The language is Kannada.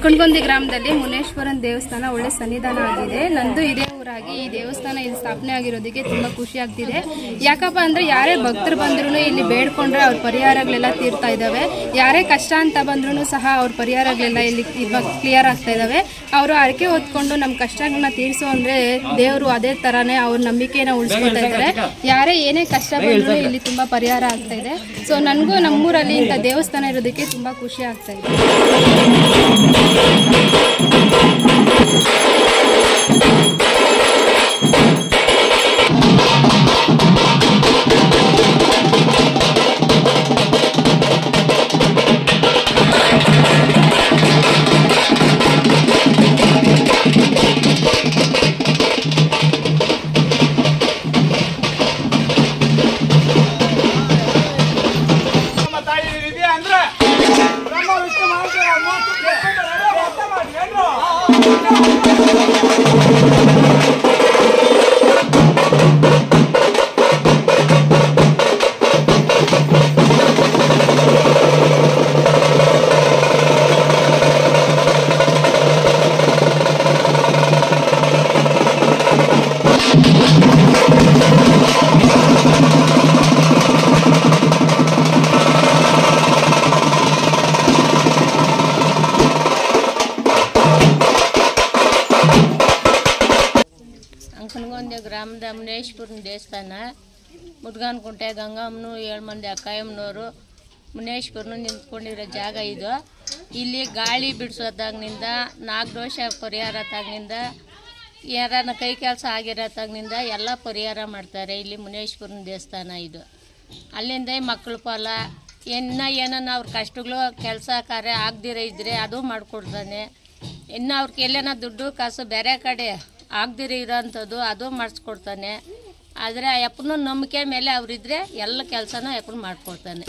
ಕುಂಡ್ಗೊಂದಿ ಗ್ರಾಮದಲ್ಲಿ ಮುನೇಶ್ವರನ್ ದೇವಸ್ಥಾನ ಒಳ್ಳೆ ಸನ್ನಿಧಾನ ಆಗಿದೆ. ನಂದು ಇದೇ ಊರಾಗಿ ಈ ದೇವಸ್ಥಾನ ಇಲ್ಲಿ ಸ್ಥಾಪನೆ ಆಗಿರೋದಕ್ಕೆ ತುಂಬಾ ಖುಷಿ ಆಗ್ತಿದೆ. ಯಾಕಪ್ಪ ಅಂದ್ರೆ ಯಾರೇ ಭಕ್ತರು ಬಂದ್ರು ಇಲ್ಲಿ ಬೇಡ್ಕೊಂಡ್ರೆ ಅವ್ರ ಪರಿಹಾರಗಳೆಲ್ಲ ತೀರ್ತಾ ಇದಾವೆ. ಯಾರೇ ಕಷ್ಟ ಅಂತ ಬಂದ್ರು ಸಹ ಅವ್ರ ಪರಿಹಾರಗಳೆಲ್ಲ ಇಲ್ಲಿ ಇವಾಗ ಕ್ಲಿಯರ್ ಆಗ್ತಾ ಇದಾವೆ. ಅವರು ಅರಕೆ ಹೊತ್ಕೊಂಡು ನಮ್ಮ ಕಷ್ಟಗಳನ್ನ ತೀರಿಸೋ ಅಂದ್ರೆ ದೇವರು ಅದೇ ತರಾನೇ ಅವ್ರ ನಂಬಿಕೆನ ಉಳಿಸ್ಕೊಳ್ತಾ ಇದ್ದಾರೆ. ಯಾರೇ ಏನೇ ಕಷ್ಟ ಬಂದ್ರು ಇಲ್ಲಿ ತುಂಬಾ ಪರಿಹಾರ ಆಗ್ತಾ ಇದೆ. ಸೊ ನನಗೂ ನಮ್ಮೂರಲ್ಲಿ ಇಂಥ ದೇವಸ್ಥಾನ ಇರೋದಕ್ಕೆ ತುಂಬಾ ಖುಷಿ ಆಗ್ತಾ ಇದೆ. ಕುಂಡ್ಗೊಂದಿ ಗ್ರಾಮದ ಮುನೇಶ್ವರನ ದೇವಸ್ಥಾನ. ಮುದ್ಗಾನ್ಕುಂಟೆ ಗಂಗಮ್ಮನು 7 ಮಂದಿ ಅಕ್ಕಾಯಮ್ಮನವರು ಮುನೇಶ್ವರನು ನಿಂತ್ಕೊಂಡಿರೋ ಜಾಗ ಇದು. ಇಲ್ಲಿ ಗಾಳಿ ಬಿಡಿಸೋದಾಗಿನಿಂದ, ನಾಗದೋಷ ಪರಿಹಾರ ತಾಗಿನಿಂದ, ಯಾರನ್ನ ಕೈ ಕೆಲಸ ಆಗಿರೋ ತಾಗಿನಿಂದ ಎಲ್ಲ ಪರಿಹಾರ ಮಾಡ್ತಾರೆ. ಇಲ್ಲಿ ಮುನೇಶ್ವರನ ದೇವಸ್ಥಾನ ಇದು. ಅಲ್ಲಿಂದ ಮಕ್ಕಳ ಫಲ ಏನನ್ನ ಅವ್ರ ಕಷ್ಟಗಳು ಕೆಲಸ ಕಾರ್ಯ ಆಗದಿರ ಇದ್ದರೆ ಅದು ಮಾಡಿಕೊಡ್ತಾನೆ. ಇನ್ನು ಅವ್ರಿಗೆ ಎಲ್ಲೇನ ದುಡ್ಡು ಕಾಸು ಬೇರೆ ಕಡೆ ಆಗದಿರ ಇರೋಂಥದ್ದು ಅದು ಮಾಡಿಸ್ಕೊಡ್ತಾನೆ. ಆದರೆ ಆ ಯಪ್ಪನ ನಂಬಿಕೆ ಮೇಲೆ ಅವರಿದ್ರೆ ಎಲ್ಲ ಕೆಲಸನೂ ಯಪ್ಪನ ಮಾಡಿಕೊಡ್ತಾನೆ.